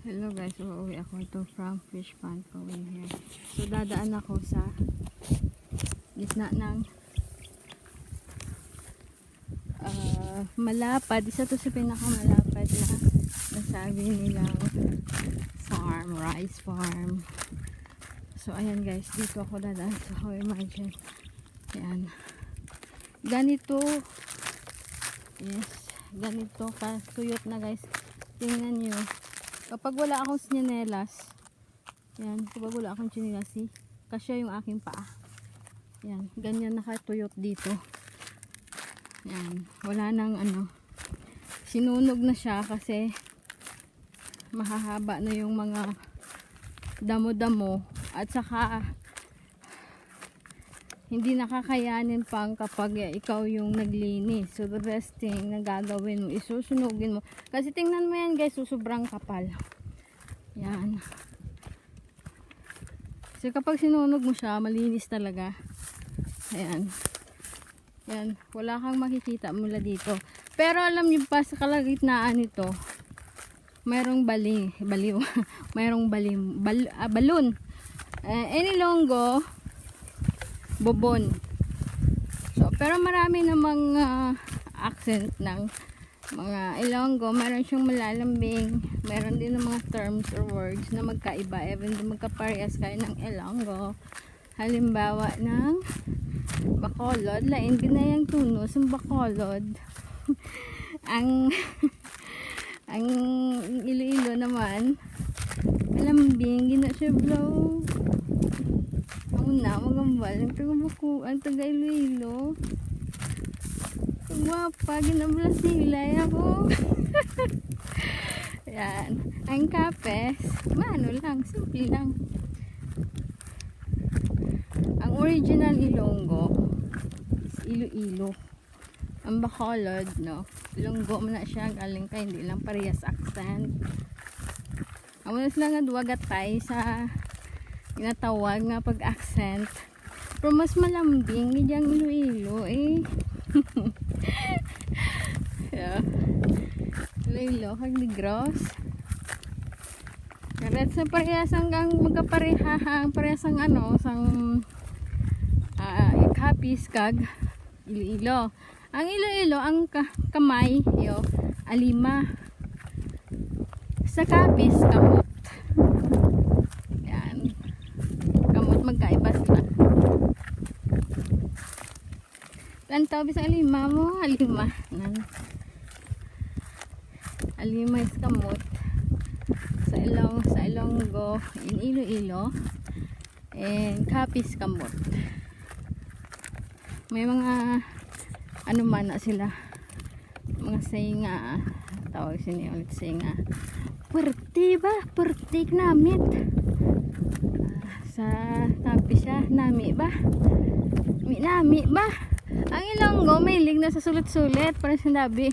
Hello guys, uuwi ako ito from fish pond going here. So dadaan ako sa gitna ng malapad. Isa to sa pinakamalapad na nasabi nilang farm, rice farm. So ayan guys, dito ako dadaan. So how imagine, ayan, ganito, yes, ganito katuyot na guys. Tingnan nyo, kapag wala akong tsinelas, yan, kapag wala akong tsinelas, kasya yung aking paa. Yan, ganyan nakatuyot dito. Yan, wala nang ano, sinunog na siya kasi mahahaba na yung mga damo-damo at saka hindi nakakayanin pang kapag ikaw yung naglinis. So the best thing na gagawin mo, isusunugin mo. Kasi tingnan mo yan guys, sobrang kapal. Yan. So kapag sinunog mo siya, malinis talaga. Ayan. Yan. Wala kang makikita mula dito. Pero alam niyo pa, sa kalagitnaan nito, mayroong baliw. Mayroong balon. Enilonggo, bobon. So, pero marami namang accent ng mga Ilonggo. Meron siyang malalambing. Meron din ng mga terms or words na magkaiba. Even din magkaparehas kayo ng Ilonggo. Halimbawa ng Bacolod. Lain ginayang tunos ang Bacolod. ang Iloilo naman, malambing. Gina siya blow. Na magambal ang taga Iloilo. Guwapa, ginablas nilay ako. Yan, ang kapes mano lang, simple lang. Ang original Ilonggo is Iloilo. Ang Bacolod, no, Ilonggo man na siya, galing ka, hindi lang parehas accent. Amo na sila nga duwagatay sa ginatawag nga pag-accent. Pero mas malambing giyang Iloilo eh. Yeah. Iloilo kag Negros. Karet sa parehas hanggang magkaparehahang parehas ang ano sang Capiz kag Iloilo. Ang Iloilo ang kamay yo alima. Sa Capiz kamot. Magkaiba sila. Ang tawag sa alima mo, alima. Alima is kamot. Sa Ilonggo, in Iloilo, and Capiz kamot. May mga ano man na sila. Mga saying tawag sila ulit saying puerti ba? Puerti namit. Sa tabi siya, nami ba? Nami ba? Ang Ilonggo, may lig na sa sulit-sulit. Parang sinabi,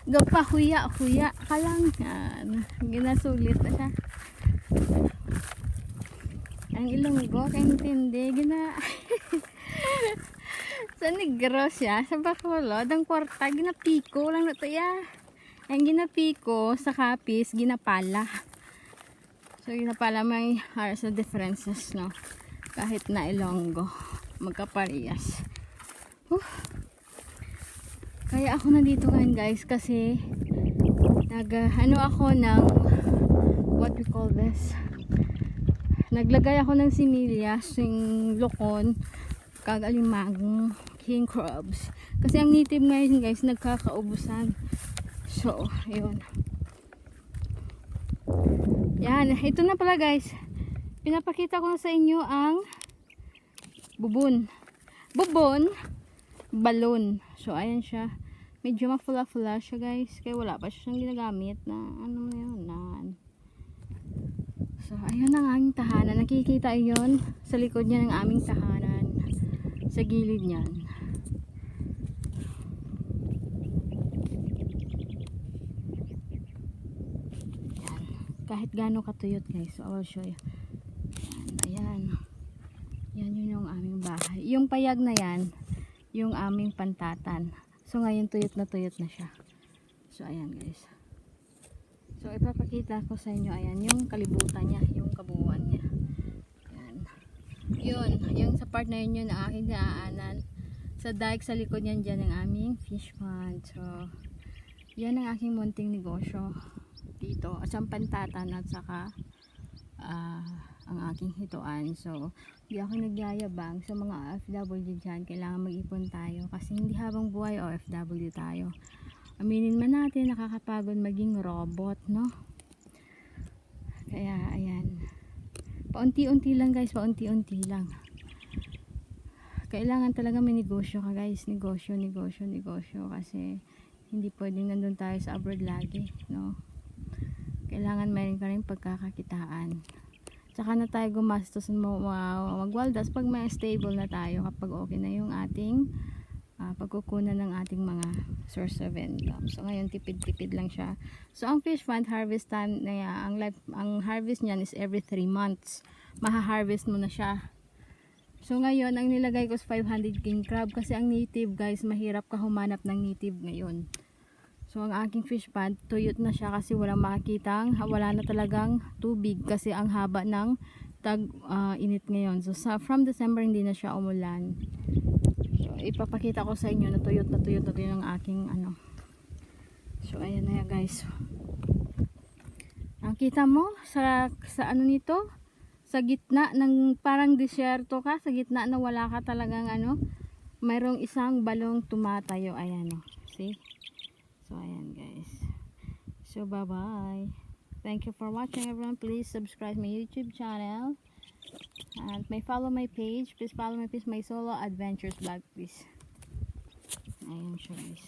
gapa, huya ka lang. Yan. Ginasulit na siya. Ang Ilonggo, kaintindi, sa Negros siya, sa Bacolod, ang kwarta, ginapiko lang na to ya. Ang ginapiko sa Capiz, ginapala. So yun na pala may halos na differences, no? Kahit na Ilonggo, magkaparehas. Kaya ako nandito ngayon guys kasi ano ako ng what we call this, naglagay ako ng similyas, yung lokon, kag alimang, king crabs. Kasi ang native ngayon guys, nagkakaubusan. So, yun. Yan, ito na pala guys. Pinapakita ko na sa inyo ang bubon. Bubon, balon. So, ayan siya. Medyo mafula-fula siya guys. Kaya wala pa siyang ginagamit na ano na yun. So, ayun ang aming tahanan. Nakikita yun sa likod niya ng aming tahanan. Sa gilid niyan. Kahit gaano katuyot guys, so I will show you. Ayan. Yan yun yung aming bahay. Yung payag na yan, yung aming pantatan. So ngayon tuyot na siya. So ayan guys. So ipapakita ko sa inyo, ayan, yung kalibutan niya, yung kabuuan niya. Ayan. Yung sa part na yun ang aking daanan. Sa dike sa likod niyan dyan ang aming fish pond. So, yan ang aking munting negosyo dito. Asang pantatan at saka ang aking hituan. So, hindi ako nagyayabang sa mga OFW dyan. Kailangan mag-ipon tayo kasi hindi habang buhay OFW tayo. Aminin man natin, nakakapagod maging robot, no? Kaya, ayan. Paunti-unti lang guys, paunti-unti lang. Kailangan talaga may negosyo ka guys. Negosyo kasi hindi pwedeng nandun tayo sa abroad lagi, no? Kailangan mayroon ka rin pagkakakitaan. Tsaka na tayo gumastos magwaldas pag may stable na tayo, kapag okay na yung ating pagkukunan ng ating mga source of income. So ngayon tipid-tipid lang siya. So ang fish pond harvest time na ang harvest niyan is every 3 months. Maha-harvest mo na siya. So ngayon, ang nilagay ko is 500 king crab kasi ang native guys, mahirap ka humanap ng native ngayon. So ang aking fish pond, tuyot na siya kasi wala na talagang tubig kasi ang haba ng init ngayon. So from December hindi na siya umulan. So ipapakita ko sa inyo na tuyot na tuyot ang aking ano. So ayan na yan guys. Ang kita mo sa ano nito? Sa gitna ng parang disyerto ka, sa gitna na wala ka talagang ano, mayroong isang balong tumatayo. Ayan o, see? So ayan guys. So bye bye. Thank you for watching everyone. Please subscribe my YouTube channel and may follow my page. Please follow my page, my solo adventures vlog please. Ayan siya guys.